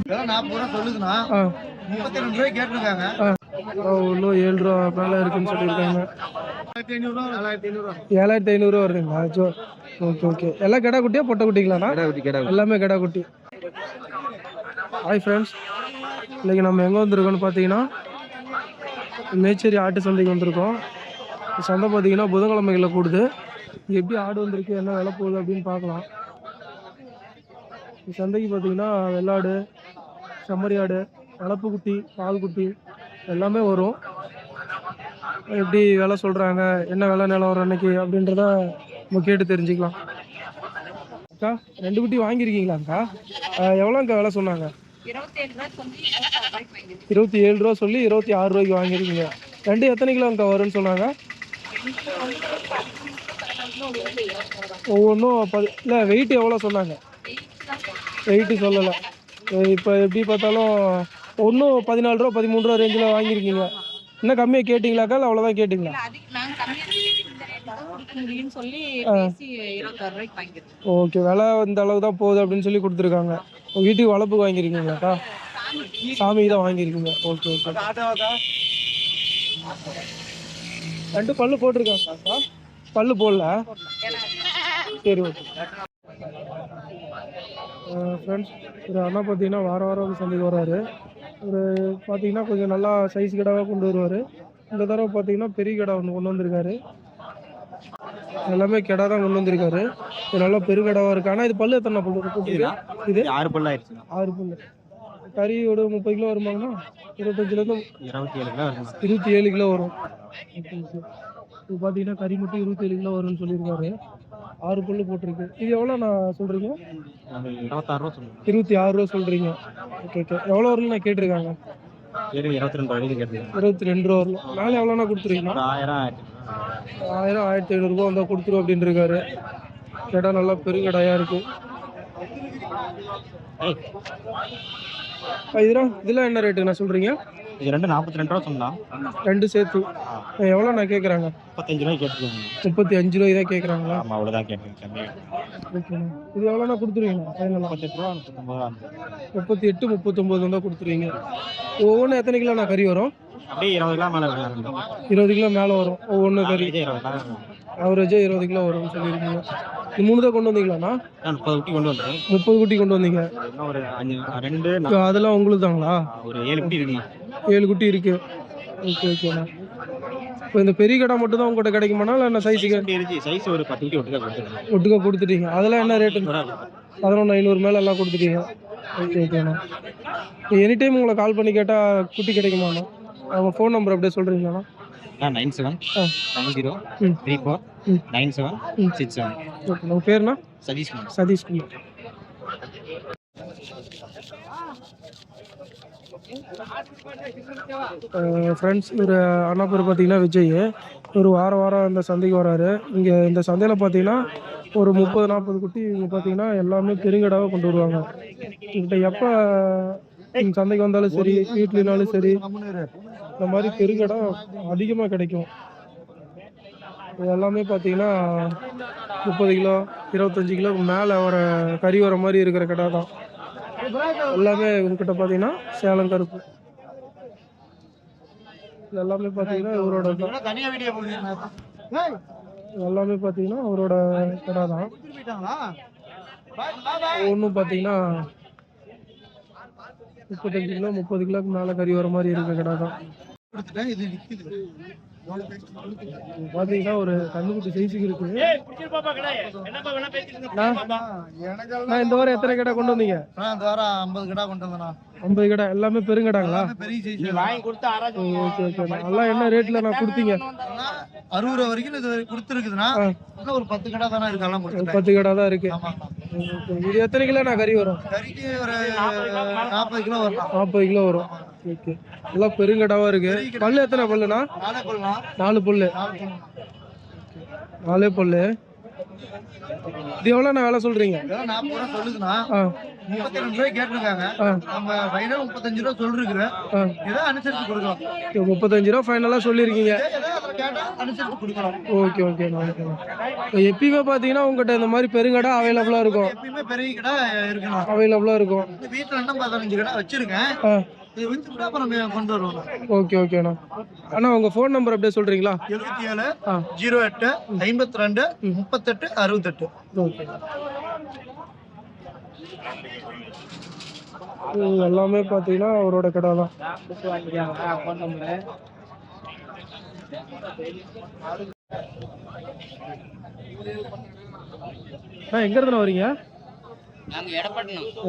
சொல்லுதுண்ணா 32 ரூபாய் கேட்டிருக்காங்க. இன்னும் 7 ரூபா மேலே இருக்குன்னு சொல்லியிருக்காங்க. 7500 வருதுங்களா? Okay okay. எல்லாம் கிடா குட்டியா பொட்டை குட்டிங்களாண்ணா? எல்லாமே கிடா குட்டி. ஹாய் ஃப்ரெண்ட்ஸ், இன்றைக்கி நம்ம எங்கே வந்திருக்கோம்னு பார்த்தீங்கன்னா மேச்சேரி ஆட்டு சந்தைக்கு வந்திருக்கோம். சந்தை பார்த்தீங்கன்னா புதன்கிழமைகளில் கூடுது. எப்படி ஆடு வந்திருக்கு, என்ன விலை போகுது அப்படின்னு பார்க்கலாம். சந்தைக்கு பார்த்தீங்கன்னா வெள்ளாடு, செம்மறி ஆடு, வளர்ப்பு குட்டி, பால் குட்டி எல்லாமே வரும். எப்படி விலை சொல்கிறாங்க, என்ன விலை நிலவரம் அன்னைக்கு அப்படின்றத நம்ம கேட்டு தெரிஞ்சுக்கலாம். அக்கா 2 குட்டி வாங்கியிருக்கீங்களாக்கா? எவ்வளோங்க்கா விலை சொன்னாங்க? 27 ரூபா சொல்லி 26 ரூபாய்க்கு வாங்கியிருக்கீங்க. 2 எத்தனை கிலோங்க்கா வரும்னு சொன்னாங்க? ஒவ்வொன்றும் இல்லை, வெயிட் எவ்வளோ சொன்னாங்க? வெயிட்டு சொல்லலை. இப்போ எப்படி பார்த்தாலும் ஒன்றும் 14 ரூபா 13 ரூபா ரேஞ்சில் வாங்கியிருக்கீங்க. இன்னும் கம்மியாக கேட்டிங்களாக்கா இல்லை அவ்வளோதான் கேட்டிங்களா? ஓகே, விலை இந்த அளவு தான் போகுது அப்படின்னு சொல்லி கொடுத்துருக்காங்க. வீட்டுக்கு வளர்ப்புக்கு வாங்கியிருக்கீங்களாக்கா? சாமிக்கு தான் வாங்கியிருக்கீங்க. Okay okay. 2 பல்லு போட்டிருக்காங்களாக்கா? பல்லு போடல. சரி ஓகே. ஃப்ரெண்ட்ஸ், ஒரு அண்ணா பார்த்தீங்கன்னா வாரம் சந்தைக்கு வர்றாரு. ஒரு பார்த்தீங்கன்னா கொஞ்சம் நல்லா சைஸ் கடாவாக கொண்டு வருவார். இந்த தடவை பார்த்தீங்கன்னா பெரிய கடை ஒன்று கொண்டு வந்திருக்காரு. எல்லாமே கிடா தான் கொண்டு வந்திருக்காரு. இது நல்லா பெருகடாவாக இருக்குது. ஆனால் இது பல்லு எத்தனை பல்லு போட்டுருக்கு? இது 6 பல்லு ஆயிடுச்சு. 6 பல்லு. கறியோட 30 கிலோ வருமாங்கண்ணா? 25 27 கிலோ வரும். இப்போ பார்த்தீங்கன்னா கறி மட்டும் 27 கிலோ வரும்னு சொல்லியிருக்காரு. 6 பல்லு போட்டிருக்கு. இது எவ்வளோ நான் சொல்கிறீங்க? 26 ரூபா சொல்கிறீங்க. Okay okay. எவ்வளோ வரும்னு நான் கேட்டிருக்காங்க? 22 ரூபா வரலாம். மேலே எவ்வளோண்ணா கொடுத்துருக்கீங்களா? 1000 1500 ரூபா வந்தால் கொடுத்துருவோம் அப்படின்னு இருக்காரு. கடை நல்லா பெருங்கடையாக இருக்குது. இதெல்லாம் என்ன ரேட்டு நான் சொல்கிறீங்க? இது 42 ரூபா சொன்னா. 2 சேர்த்து எவ்வளோ நான் கேட்குறாங்க? 35 ரூபாய் கேட்டுருக்காங்க. 35 ரூபாய் தான் கேட்குறாங்களா? ஆமாம், அவ்வளோதான் கேட்டுருக்கேன். ஓகேண்ணா. இது எவ்வளோண்ணா கொடுத்துருவீங்க? 38 ரூபா 38 39 வந்தால் கொடுத்துருவீங்க. ஒவ்வொன்றும் எத்தனை கிலோ நான் கறி வரும்? அப்படியே 20 கிலோ மேலே வரும். 20 கிலோ மேலே வரும் ஒவ்வொன்று கறி. ஆவரேஜாக 20 கிலோ வரும்னு சொல்லியிருக்கீங்க. இது 3 தான் கொண்டு வந்தீங்களாண்ணா? 30 குட்டி கொண்டு வந்தேன். 30 குட்டி கொண்டு வந்தீங்க. இன்னும் ஒரு 2 அதெல்லாம் உங்களுக்கு தாங்களா? ஒரு 7 குட்டி இருக்குண்ணா. 7 குட்டி இருக்கு. ஓகே ஓகேண்ணா. இப்போ இந்த பெரிய கடை மட்டும் தான் உங்கள்கிட்ட கிடைக்குமாண்ணா இல்லை என்ன சைஸுக்கு? சைஸ் ஒரு 10 குட்டி ஒட்டுக்கா கொடுத்துட்டீங்க. அதெல்லாம் என்ன ரேட்டு? 11,500 மேலே எல்லாம் கொடுத்துட்டீங்க. ஓகே ஓகேண்ணா. எனி டைம் உங்களை கால் பண்ணி கேட்டால் குட்டி கிடைக்குமாண்ணா? அவங்க ஃபோன் நம்பர் அப்படியே சொல்கிறீங்களாண்ணா? 97 90 34 97 67. ஓகே. உங்கள் பேருண்ணா? சதீஷ்குமார். ஃப்ரெண்ட்ஸ், ஒரு அண்ணா பேர் பார்த்தீங்கன்னா விஜய். ஒரு வாரம் இந்த சந்தைக்கு வராரு. இங்கே இந்த சந்தையில் பார்த்தீங்கன்னா ஒரு 30-40 குட்டி இங்கே பார்த்தீங்கன்னா எல்லாமே பெருங்கடாவாக கொண்டு வருவாங்க. இங்கிட்ட எப்போ சந்தைக்கு வந்தாலும் சரி, வீட்லனாலும் சரி, இந்த மாதிரி பெருங்கடா அதிகமாக கிடைக்கும். இது எல்லாமே பார்த்தீங்கன்னா 30 கிலோ 25 கிலோக்கு மேலே வர கறி வர மாதிரி இருக்கிற கடை தான் எல்லாமே. உங்ககிட்ட பார்த்தீங்கன்னா சேலம் கருப்பு எல்லாமே பார்த்தீங்கன்னா இவரோட எல்லாமே பார்த்தீங்கன்னா அவரோட கடை தான். ஒன்றும் பார்த்தீங்கன்னா 35 கிலோ 30 கிலோக்கு மேலே கறி வர மாதிரி இருக்கிற கடை தான். பாத்தீங்கன்னா ஒரு கண்ணுக்குட்டி சைஸுக்கு இருக்கு. நான் இந்த வாரம் எத்தனை கடை கொண்டு வந்தீங்க? இந்த வாரம் 50 கடை கொண்டு வந்தேண்ணா. 50 கடை எல்லாமே பெருங்கடாங்களா? பெரிய சைஸ் வாங்கி கொடுத்து. Okay okay. எல்லாம் என்ன ரேட்ல நான் கொடுத்தீங்க? 60 ரூபா வரைக்கும் இது கொடுத்துருக்குதுண்ணா. இன்னும் ஒரு 10 கடை தானே இருக்கு. எல்லாம் 10 கடை தான் இருக்கு. இது எத்தனை கிலோ நான் கறி வரும்? கறிக்கு ஒரு 40 கிலோ வரும். 40 கிலோ வரும். ஓகே. எல்லாம் பெருங்கடாவா இருக்கு. பல்லு எத்தனை பல்லுண்ணா? 4 பல்லு. 4 பல்லு. இது எவ்வளோ நான் வேலை சொல்றீங்க? 40 ரூபா சொல்லுதுண்ணா, ஆ 32 ரூபாய் கேட்டிருக்காங்க. ஆ நம்ம ஃபைனல் 35 ரூபா சொல்லிருக்கிறேன். ஆ ஏதோ அனுசரிச்சு கொடுக்கலாம். 35 ரூபா ஃபைனலாக சொல்லியிருக்கீங்க. ஏதோ அதில் கேட்டா அனுசரிச்சு கொடுக்கலாம். ஓகே ஓகேண்ணா ஓகேண்ணா. எப்பயுமே பார்த்தீங்கன்னா உங்கள்கிட்ட இந்த மாதிரி பெருங்கடை அவைலபிளாக இருக்கும். எப்பயுமே பெரிய கடை இருக்குண்ணா. அவைலபிளாக இருக்கும். இந்த வீட்டில் இன்னும் 15 கடை வச்சிருக்கேன். ஆ இது வித்துட்டு அப்புறம் கொண்டு வருவோம். ஓகே ஓகேண்ணா. அண்ணா உங்கள் ஃபோன் நம்பர் அப்படியே சொல்கிறீங்களா? 77 ஆ 08 52 38 68. ஓகே. எல்லாமே பார்த்தீங்கன்னா அவரோட கடை தான். எங்க இருந்து வரீங்க? நாங்க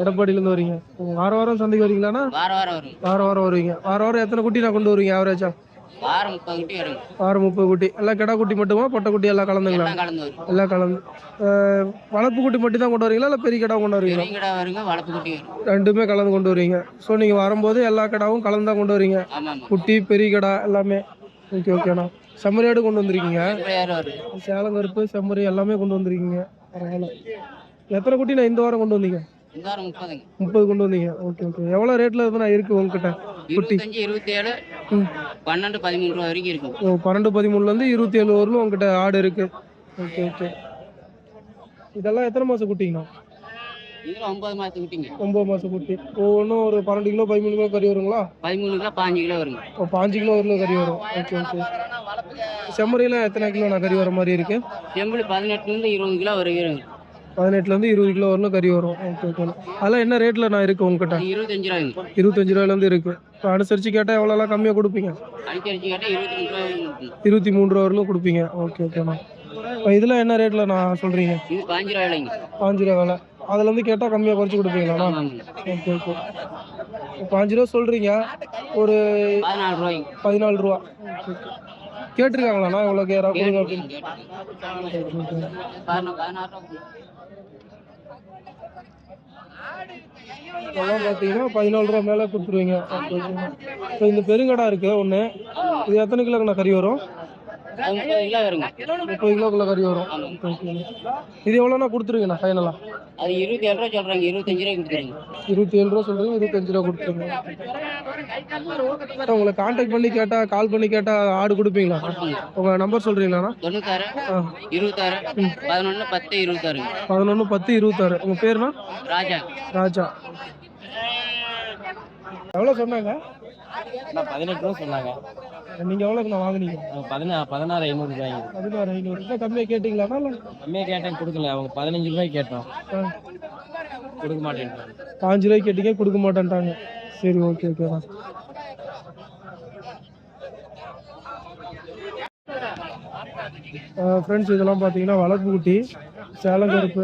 எடப்பாடியிலேருந்து வரீங்க. வாரம் வாரம் சந்தைக்கு வரீங்களாண்ணா? வாரம் வாரம் வருவீங்க. வாரம் வாரம் எத்தனை குட்டி நான் கொண்டு வருவீங்க ஆவரேஜா? வாரம் 30 குட்டி வரும். வாரம் 30 குட்டி. எல்லாம் கிடா குட்டி மட்டுமா பொட்டை குட்டி எல்லாம் கலந்துங்களா? எல்லாம் கலந்து. வளர்ப்பு குட்டி மட்டும் தான் கொண்டு வரீங்களா இல்லை பெரிய கிடா கொண்டு வருவீங்களா? பெரிய கிடா வருங்க, வளர்ப்பு குட்டி வரும். ரெண்டுமே கலந்து கொண்டு வருவீங்க. ஸோ நீங்கள் வரும்போது எல்லா கிடாவும் கலந்து தான் கொண்டு வரீங்க. குட்டி பெரிய கிடா எல்லாமே. ஓகே ஓகேண்ணா. செம்மறியாடு கொண்டு வந்திருக்கீங்க. சேலம் கருப்பு செம்மறி எல்லாமே கொண்டு வந்திருக்கீங்க. பரவாயில்ல. எத்தனை குட்டி நான் இந்த வாரம் கொண்டு வந்தீங்க? 30 கொண்டு வந்தீங்க. Okay okay. எவ்வளோ ரேட்டில் இருந்தால் இருக்குது உங்ககிட்ட குட்டி? 27 12 13 ரூபா வரைக்கும் இருக்கும். ஓ 12 13லேருந்து 27 வரலும் உங்ககிட்ட ஆடு இருக்குது. Okay okay. இதெல்லாம் எத்தனை மாதம் குட்டிங்கண்ணா? இதில் 9 மாதம் குட்டிங்க. 9 மாதம் குட்டி. ஒவ்வொன்றும் ஒரு 12 கிலோ 13 கிலோ கறி வருங்களா? 13 கிலோ 15 கிலோ வருங்க. ஓ 5 கிலோ வரலும் கறி வரும். Okay okay. செம்மறியெல்லாம் எத்தனை கிலோ நான் கறி வர மாதிரி இருக்குது? செம்புளி 18லேருந்து 20 கிலோ வரைக்கும். 18லேருந்து 20 கிலோ வரலும் கறி வரும். Okay okay. அதெல்லாம் என்ன ரேட்டில் நான் இருக்குது உங்ககிட்ட? 25 ரூபாய்ங்க. 25 ரூபாயிலேருந்து இருக்குது. இப்போ அனுசரித்து கேட்டால் எவ்வளோலாம் கம்மியாக கொடுப்பீங்க? அனுசரிச்சு கேட்டால் 23 ரூபாய். 23 ரூபா வரலும் கொடுப்பீங்க. ஓகே ஓகேண்ணா. இப்போ இதில் என்ன ரேட்டில் நான் சொல்கிறீங்க? இது 15 ரூபாய்ங்க. 5 ரூபா வேலை. அதுலேருந்து கேட்டால் கம்மியாக குறைச்சி கொடுப்பீங்களாண்ணா? Okay okay. 5 ரூபா சொல்கிறீங்க. ஒரு 14 ரூபாய்ங்க. 14 ரூபா. Okay okay. கேட்டிருக்காங்களாண்ணா எவ்வளோ கேரா கொடுங்க அப்படின்னு? 16 ரூபா. இதெல்லாம் பார்த்தீங்கன்னா 14 ரூபா மேலே கொடுத்துருவீங்க. ஓகே ஓகேண்ணா. இப்போ இந்த பெருங்கடா இருக்குது ஒன்று. இது எத்தனை கிலோங்கண்ணா கறி வரும்? 30 கிலோ வருங்க. 30 கிலோக்குள்ள கறி வரும். Okay okay. இது எவ்வளோண்ணா கொடுத்துருங்கண்ணா ஃபைனலாக? அது 27 ரூபா சொல்கிறாங்க. 25 ரூபாய்க்கு கொடுத்துருங்க. 27 ரூபா சொல்கிறீங்க. 25 ரூபா கொடுத்துருங்க. உங்களை கான்டாக்ட் பண்ணி கேட்டால் கால் பண்ணி கேட்டால் ஆடு கொடுப்பீங்களா? உங்கள் நம்பர் சொல்கிறீங்களாண்ணா? 96 26 11 10 26. 11 10 26. உங்கள் பேருண்ணா? ராஜா. ராஜா. எவ்வளோ சொன்னாங்க? 18 ரூபா சொன்னாங்க. நீங்கள் எவ்வளோக்கு நான் வாங்குனீங்க? 16,500 ரூபாய்ங்க. 16,500. இல்லை கம்மியாக கேட்டிங்களாண்ணா? இல்லை கம்மியாக கேட்டேன், கொடுக்கல. அவங்க 15 ரூபாய்க்கு கேட்டோம், கொடுக்க மாட்டேன்ட்டாங்க. 5 ரூபாய்க்கு கேட்டீங்க, கொடுக்க மாட்டேன்ட்டாங்க. சரி ஓகே ஓகேண்ணா. ஃப்ரெண்ட்ஸ் இதெல்லாம் பார்த்தீங்கன்னா வளர்ப்பு குட்டி சேலம் கருப்பு.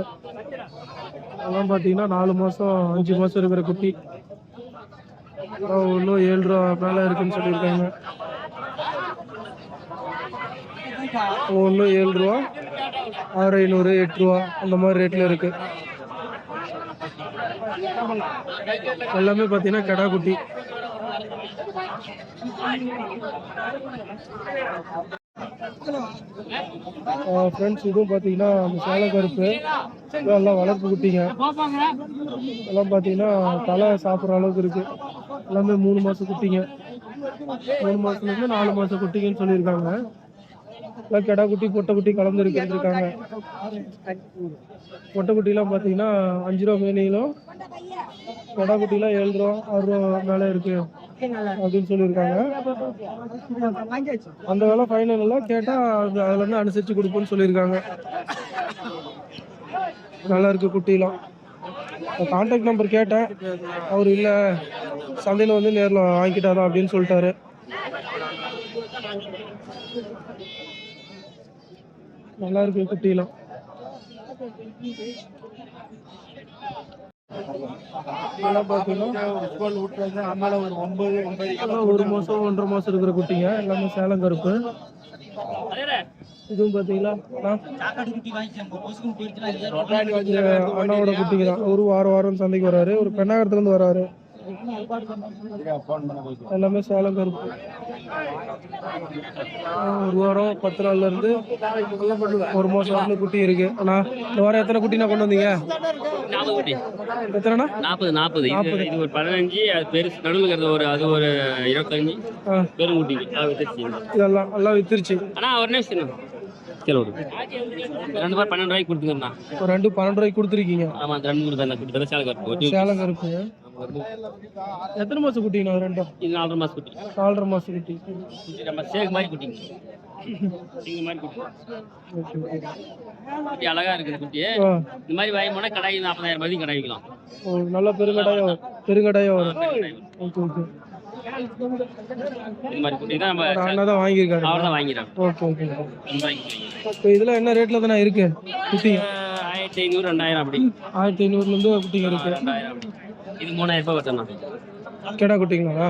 அதெல்லாம் பார்த்தீங்கன்னா 4 மாதம் 5 மாதம் இருக்கிற குட்டி. இன்னும் 7 ரூபா மேலே இருக்குன்னு சொல்லியிருக்காங்க. இன்னும் 7 ரூபா 6,500 8 ரூபா அந்த மாதிரி ரேட்டில் இருக்கு. எல்லாமே பார்த்தீங்கன்னா கெடா குட்டி. ஃப்ரெண்ட்ஸ் இதுவும் பார்த்தீங்கன்னா அந்த சேலம் கருப்பு எல்லாம் வளர்ப்பு குட்டிங்க. எல்லாம் பார்த்தீங்கன்னா தலை சாப்பிட்ற அளவுக்கு இருக்குது. எல்லாமே 3 மாதம் குட்டிங்க. 3 மாதத்துலேருந்து 4 மாதம் குட்டிங்கன்னு சொல்லியிருக்காங்க. எல்லாம் கெடா குட்டி பொட்டை குட்டி கலந்து இருக்காங்க. பொட்டை குட்டிலாம் பார்த்தீங்கன்னா 5 ரூபா மேலேயும், கெடா குட்டிலாம் 7 ரூபா 6 ரூபா மேலே இருக்குது அப்படின்னு சொல்லியிருக்காங்க. அந்த வேலை ஃபைனல்லாம் கேட்டால் அதுலேருந்து அனுசரித்து கொடுப்போன்னு சொல்லியிருக்காங்க. நல்லா இருக்குது குட்டிலாம். கான்டாக்ட் நம்பர் கேட்டேன், அவர் இல்லை சந்தையில் வந்து நேரில் வாங்கிக்கிட்டாரா அப்படின்னு சொல்லிட்டாரு. நல்லா இருக்கு குட்டிலாம். பார்த்தீங்கன்னா 1 மாதம் 1.5 மாதம் இருக்கிற குட்டிங்க. எல்லாமே சேலம் கருப்பு. இதுவும் பார்த்தீங்களா அண்ணாவோட குட்டிங்க தான். ஒரு வாரம் சந்தைக்கு வராரு. ஒரு பெண்ணாகரத்துலேருந்து வராரு. எல்லாமே சேலம் கருப்பு. ஒரு வாரம் 10 நாள்ல இருந்து ஒரு மாசம் வரலும் குட்டி இருக்கு. அண்ணா இந்த வாரம் எத்தனை குட்டினா கொண்டு வந்தீங்க? 40 குட்டி. எத்தனைண்ணா? 40. இது ஒரு 15, அது பெருசு நடுவில் இருக்கிறது அது ஒரு 25 பெரும் குட்டி. இதெல்லாம் எல்லாம் வித்துருச்சு. ஆனா ஒரு நிமிஷம் கிலோ 2 பேர் 12 ரூபாய்க்கு கொடுத்துருங்கண்ணா. ஒரு 2 12 ரூபாய்க்கு கொடுத்துருக்கீங்க. ஆமா, அந்த 2 கொடுத்தா குட்டி சேலம் கருப்பு. சேலம் கருப்பு. எத்தனை மாசம் குட்டிங்கண்ணா ரெண்டும்? இது 4.5 மாசம் குட்டி. 4.5 மாசம் குட்டி. நம்ம சேக் மாதிரி குட்டிங்க. சிங்க மாதிரி குட்டி. குட்டி அழகா இருக்குது குட்டி. இந்த மாதிரி வாங்கி போனா கடாய் 40,000 ரூபாய்க்கு கடாய் வைக்கலாம். நல்ல பெருங்கடாயம் வரும். Okay okay. இந்த மாதிரி குட்டி தான் நம்ம அண்ணா வாங்கியிருக்காங்க. அவர் தான் வாங்கிடுறாங்க. Okay okay. இப்போ இதெல்லாம் என்ன ரேட்ல தானே இருக்கு குட்டி? 1500 2000 அப்படி. 1500 இருந்து குட்டிங்க இருக்கு. 2000 அப்படி. இது 3000 ரூபாய் வருதுண்ணா. கேடா குட்டிங்களா?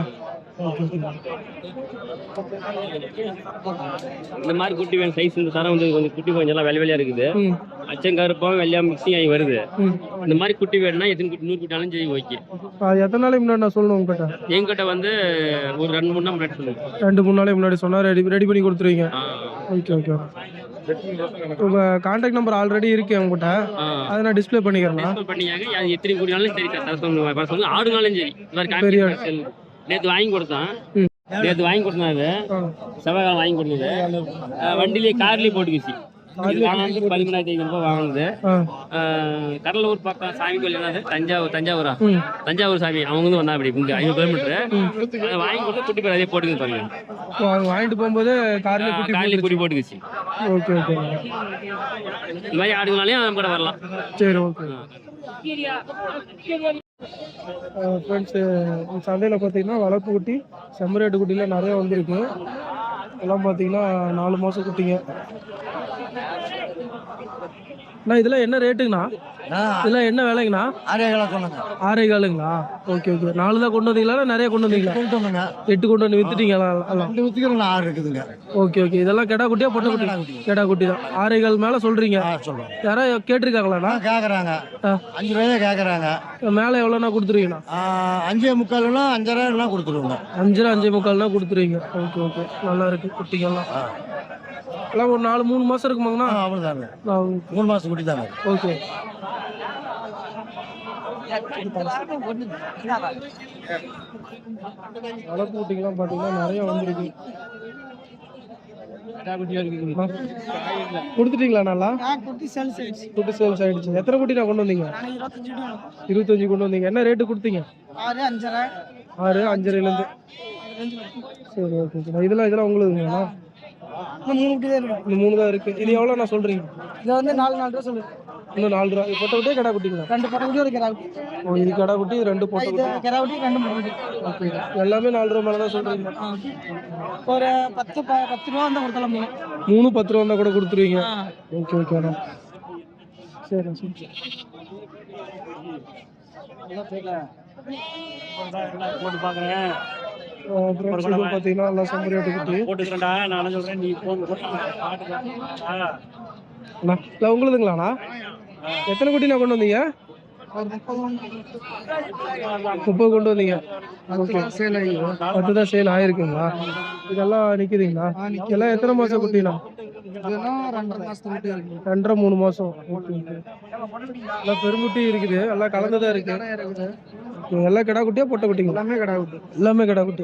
இந்த மாதிரி குட்டி வேணும் சைஸ். இந்த தரம் வந்து கொஞ்சம் குட்டி கொஞ்சம் எல்லாம் வெள்ளையா இருக்குது. அச்சங்கருப்பம் வெள்ளையா மிக்சிங் ஆகி வருது. இந்த மாதிரி குட்டி வேணும்னா எத்தனை குட்டி 100 குட்டினாலும் சரி ஓகே. எத்தனை நாளைக்கு முன்னாடி நான் சொல்லணும் உங்ககிட்ட? எங்கிட்ட வந்து ஒரு 2-3 நாள் முன்னாடி சொல்லுங்க. 2-3 நாளைக்கு முன்னாடி சொன்னா ரெடி பண்ணி கொடுத்துருவீங்க. Okay okay. உங்க கான்டாக்ட் நம்பர் ஆல்ரெடி இருக்கு உங்ககிட்ட, அதை நான் டிஸ்ப்ளே பண்ணிக்கிறேன். பண்ணிக்காங்க. அது எத்தனை குட்டினாலும் சரி சொல்லுங்க. ஆடுனாலும் சரி. நேற்று வாங்கி கொடுத்தான். செவ்வாய்க்கிழமை வாங்கி கொடுத்தது. வண்டிலேயே கார்லேயே போட்டுக்கிச்சு. 13,500 ரூபாய் வாங்கினது. கடலூர் பக்கம் சாமி கோயில் என்னது தஞ்சாவூர் சாமி. அவங்க வந்து வந்தா அப்படி 5 கிலோமீட்டர் வாங்கி கொடுத்து குட்டி பேர் அதே போட்டுக்கிச்சு. வாங்கிட்டு போகும்போது கார்லேயே குட்டி போட்டுக்கிச்சு. Okay okay. இந்த மாதிரி ஆடுனாலையும் நம்ம கூட வரலாம். சரி ஓகே. ஃப்ரெண்ட்ஸு சந்தையில் பார்த்தீங்கன்னா வளர்ப்பு குட்டி செம்மறியாட்டு குட்டியில் நிறைய வந்திருக்கு. எல்லாம் பார்த்தீங்கன்னா 4 மாதம் குட்டிங்க. அண்ணா இதெல்லாம் என்ன ரேட்டுங்கண்ணா? இதெல்லாம் என்ன விலைங்கண்ணா? 6,400ங்களா? Okay okay. 4 தான் கொண்டு வந்தீங்களா? நிறைய கொண்டு வந்தீங்களா? 8 கொண்டு வந்து வித்துட்டீங்களா? 6 இருக்குதுங்க. Okay okay. இதெல்லாம் கெடா குட்டியா பொட்டை குட்டி? கெடா குட்டி தான். 6,400 மேலே சொல்கிறீங்க. யாராவது கேட்டிருக்காங்களாண்ணா? கேட்குறாங்க. 5 ரூபாய் கேட்குறாங்க. மேலே எவ்வளோண்ணா கொடுத்துருவீங்கண்ணா? 5,45 5,500 கொடுத்துருவோங்க. 5 5,45 கொடுத்துருவீங்க. Okay okay. நல்லா இருக்கு குட்டிங்கெல்லாம். எல்லாம் ஒரு 3 மாதம் இருக்குமாங்கண்ணா? அவ்வளோதாங்க. 3 மாதம் குட்டி தாங்க. ஓகே. வளர்ப்பு குட்டிங்கெல்லாம் பார்த்தீங்கன்னா நிறைய வந்துருக்கு. கொடுத்துட்டீங்களா? நல்லா குட்டி சேல்ஸ் ஆயிடுச்சு. எத்தனை குட்டி நான் கொண்டு வந்தீங்க? 25 கொண்டு வந்தீங்க. என்ன ரேட்டு கொடுத்தீங்க? 6 5,500. சரி ஓகே. இதெல்லாம் உங்களுக்குங்களா? 3 குட்டி தான் இருக்கு. இந்த 3 தான் இருக்கு. இது எவ்வளோ நான் சொல்றீங்க? இது வந்து 4 ரூபா சொல்லுங்க. இன்னும் 4 ரூபா. பொட்டை குட்டியே கடா குட்டிங்களா? 2 பொட்டை குட்டி ஒரு கடா குட்டி. ஓ, இது கடா குட்டி, 2 பொட்டை குட்டி. கடா குட்டி 2 பொட்டை குட்டி. ஓகே. எல்லாமே 4 ரூபா மேல தான் சொல்றீங்க. ஒரு 10 ரூபா வந்தா கொடுத்தலாம். 3 10 ரூபா வந்தா கூட கொடுத்துருவீங்க. ஓகே ஓகேண்ணா. சரி சரி. போட்டு பாக்குறேன். பார்த்தீங்கன்னா எல்லாம் செம்மறியாட்டு குட்டி போட்டுக்கிறேன்டா. நான் சொல்றேன் நீ போன் உங்களுதுங்களாண்ணா? எத்தனை குட்டி நான் கொண்டு வந்தீங்க? 30 கொண்டு வந்தீங்க. ஓகே. 10 தான் சேல் ஆயிருக்குங்களா? இதெல்லாம் நிற்குதுங்களா? இதெல்லாம் எத்தனை மாதம் குட்டினா? 2.5 மாதம். Okay okay. எல்லாம் பெருங்குட்டி இருக்குது. எல்லாம் கலந்துதான் இருக்கு. எல்லாம் கிடா குட்டியா பொட்டை குட்டிங்க? எல்லாமே கிடா குட்டி. எல்லாமே கிடா குட்டி.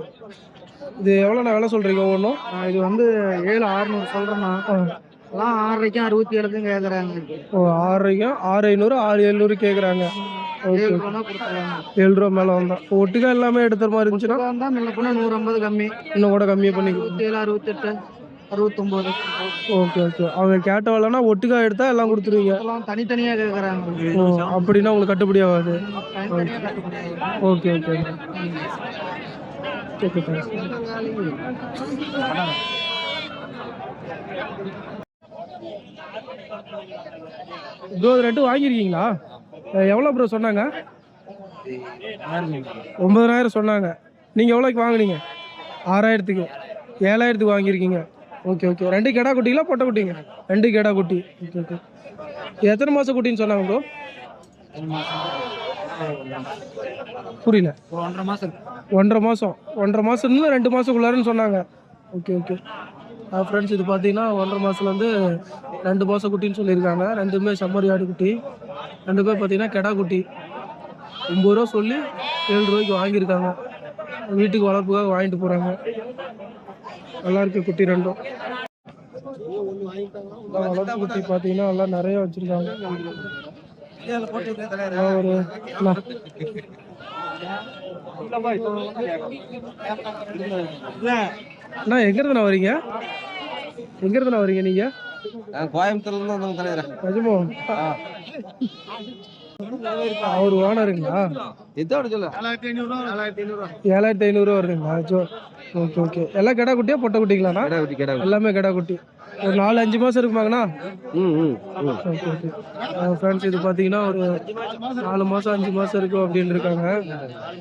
இது எவ்வளோ நான் விலை சொல்கிறீங்க ஒவ்வொன்றும்? இது வந்து 7,600 சொல்கிறேன்னா. எல்லாம் 6,500 67 கேட்குறாங்க. ஓ, 6,500 6,500 6,700 கேட்குறாங்க. ஓகே. 7 ரூபா மேலே வந்தா ஒட்டுக்கா எல்லாமே எடுத்துற மாதிரி இருந்துச்சுன்னா வந்தால் முன்ன பண்ண 150 கம்மி. இன்னும் கூட கம்மியாக பண்ணி 67 68 69. Okay okay. அவங்க கேட்ட வரலன்னா ஒட்டுக்கா எடுத்தா எல்லாம் கொடுத்துருவீங்க? எல்லாம் தனித்தனியாக கேட்குறாங்க. ஓ, அப்படின்னா உங்களுக்கு கட்டுப்படி ஆகாது. Okay okay okay. ப்ரோ 2 வாங்கியிருக்கீங்களா? எவ்வளோ ப்ரோ சொன்னாங்க? 9,000 சொன்னாங்க. நீங்கள் எவ்வளோக்கு வாங்கினீங்க? 6,000க்கு 7,000க்கு வாங்கியிருக்கீங்க. Okay okay. 2 கெடா குட்டிங்களா பொட்டை குட்டிங்க? 2 கெடா குட்டி. Okay okay. எத்தனை மாதம் குட்டின்னு சொன்னாங்க ப்ரோ? புரியல. 1.5 மாசம் 1.5 மாசம்னு 2 மாசத்துக்குள்ளாருன்னு சொன்னாங்க. Okay okay. ஃப்ரெண்ட்ஸ் இது பார்த்தீங்கன்னா 1.5 மாசத்துலேருந்து 2 மாசம் குட்டின்னு சொல்லியிருக்காங்க. ரெண்டுமே செம்மறி ஆடு குட்டி. 2 பேர் பார்த்தீங்கன்னா கெடா குட்டி. 9 ரூபா சொல்லி 7 ரூபாய்க்கு வாங்கியிருக்காங்க. வீட்டுக்கு வளர்ப்புக்காக வாங்கிட்டு போகிறாங்க. நல்லா இருக்கு குட்டி ரெண்டும். வளர்ப்பு குட்டி பார்த்தீங்கன்னா எல்லாம் நிறைய வச்சுருக்காங்க. ஒரு அண்ணா எங்கேருந்துண்ணா வரீங்க? எங்கேருந்துண்ணா வரீங்க நீங்கள்? கோயம்புத்தூர்ல இருந்து தலைவரா நிஜமோ? அவர் ஓனருங்களா? இதோட சொல்ல 7500 வருதுங்களா? Okay okay. எல்லாம் கிடா குட்டியா பொட்டை குட்டிங்களாண்ணா? எல்லாமே கிடா குட்டி. ஒரு 4-5 மாதம் இருக்குமாங்கண்ணா? Okay okay. ஃப்ரெண்ட்ஸ் இது பார்த்தீங்கன்னா ஒரு 4 மாதம் 5 மாதம் இருக்கும் அப்படின்னு இருக்காங்க.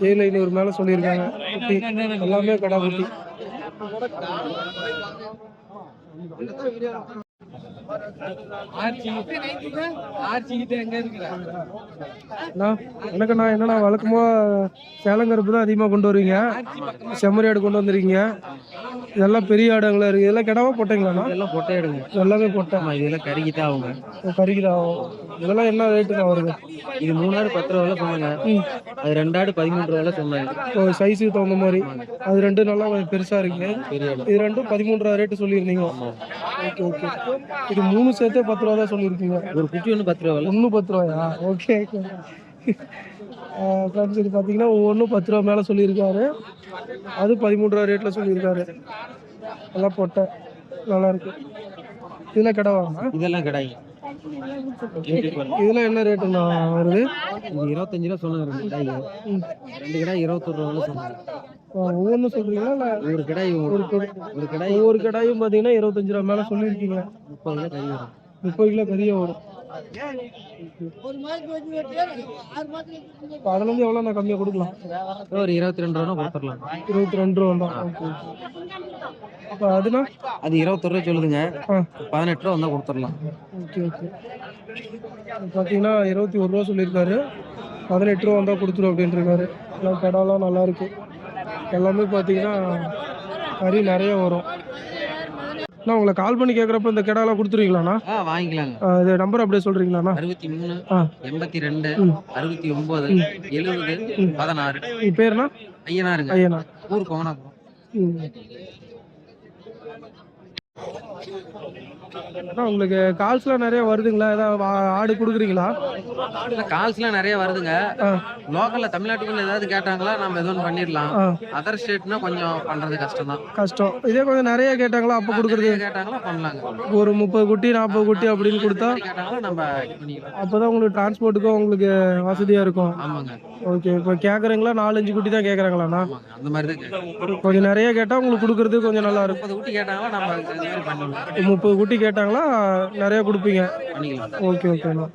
7500 மேலே சொல்லியிருக்காங்க. குட்டி எல்லாமே கிடா குட்டி. எனக்குண்ணா என்னண்ணா வழக்கமா சேலங்கருப்பு தான் அதிகமாக கொண்டு வருவீங்க. செம்மறி ஆடு கொண்டு வந்துருக்கீங்க. இதெல்லாம் பெரிய ஆடுங்களா இருக்கு. இதெல்லாம் கிடவா போட்டீங்களாண்ணா? இதெல்லாம் பொட்டை எடுங்க. எல்லாமே போட்டேன். இதெல்லாம் கறிக்கு தான் ஆகுங்க. கறிக்கு தான் ஆகும். இதெல்லாம் என்ன ரேட்டுண்ணா வருது? இது 3 ஆடு 10 ரூபா சொன்னாங்க. அது 2 ஆடு 13 ரூபா சொன்னாங்க. இப்போ சைஸுக்கு தகுந்த மாதிரி. அது ரெண்டும் நல்லா கொஞ்சம் பெருசா இருக்கு. இது ரெண்டும் 13 ரூபா ரேட்டு சொல்லியிருந்தீங்க. Okay okay. இது 3 சேர்த்தே 10 ரூபா தான் சொல்லியிருக்கீங்க. ஒரு குட்டி ஒன்று 10 ரூபா. ஒன்று 10 ரூபாயா? Okay okay. ஃப்ரெண்ட்ஸ் இது பார்த்தீங்கன்னா ஒவ்வொன்றும் 10 ரூபா மேலே சொல்லியிருக்காரு. அது 13 ரூபா ரேட்டில் சொல்லியிருக்காரு. நல்லா பொட்டை நல்லா இருக்கு. இதெல்லாம் கிடவாங்க? இதெல்லாம் கிடையாது. இதெல்லாம் என்ன ரேட்டுண்ணா வருது? இது 25 ரூபா சொன்னாங்க. 2 கிடாய். 2 கிடாய் 21 ரூபா சொன்னாங்க. ஒவ்வொன்றும் சொல்றீங்களா? இல்லை ஒரு கிடாய் ஒரு கிடாய் ஒவ்வொரு கிடாயும் பார்த்தீங்கன்னா 25 ரூபா மேலே சொல்லியிருக்கீங்க. 30 கிலோ கறி வரும். 30 கிலோ கறியே வரும். அதுலேருந்து எவ்வளோ நான் கம்மியாக கொடுக்கலாம்? ஒரு 22 ரூபா கொடுத்துடலாம். 22 ரூபா தான். Okay okay. அப்போ அதுனா அது 21 ரூபா சொல்லுதுங்க. 18 ரூபா வந்தால் கொடுத்துடலாம். Okay okay. பார்த்தீங்கன்னா 21 ரூபா சொல்லியிருக்காரு. 18 ரூபா வந்தால் கொடுத்துரும் அப்படின்ட்டுருக்காரு. எல்லாம் கடாலாம் நல்லா இருக்கு. எல்லாமே பார்த்தீங்கன்னா கறி நிறைய வரும். அண்ணா உங்களை கால் பண்ணி கேட்குறப்ப இந்த கிடாலாம் கொடுத்துருவீங்களாண்ணா? வாங்கிக்கலாங்க. இது நம்பர் அப்படியே சொல்கிறீங்களாண்ணா? 63 82 69 70 16. உங்கள் பேருண்ணா? ஐயனாருங்க. ஐயனா. ஊர் கோவனாபுரம். அண்ணா உங்களுக்கு கால்ஸ்லாம் நிறைய வருதுங்களா? ஏதாவது ஆடு கொடுக்குறீங்களா? கால்ஸ்லாம் நிறைய வருதுங்க. லோக்கல்ல தமிழ்நாட்டுக்குள்ள ஏதாவது கேட்டாங்களா நம்ம எதுவும் பண்ணிடலாம். அதர் ஸ்டேட்னா கொஞ்சம் பண்றது கஷ்டம் தான். கஷ்டம். இதே கொஞ்சம் நிறைய கேட்டாங்களா அப்போ கொடுக்குறது? கேட்டாங்களா பண்ணலாங்க. ஒரு 30 குட்டி 40 குட்டி அப்படின்னு கொடுத்தா கேட்டாங்களா நம்ம பண்ணிக்கலாம். அப்போதான் உங்களுக்கு டிரான்ஸ்போர்ட்டுக்கும் உங்களுக்கு வசதியாக இருக்கும். ஆமாங்க. ஓகே. இப்போ கேட்குறீங்களா 4-5 குட்டி தான் கேட்குறாங்களாண்ணா? அந்த மாதிரி தான் கேட்குறோம். கொஞ்சம் நிறைய கேட்டால் உங்களுக்கு கொடுக்குறது கொஞ்சம் நல்லா இருக்கும். 30 குட்டி கேட்டாங்களா நம்ம இந்த மாதிரி பண்ணலாம். 30 குட்டி கேட்டாங்களா நிறைய கொடுப்பீங்க? பண்ணிக்கலாம். ஓகே ஓகேண்ணா.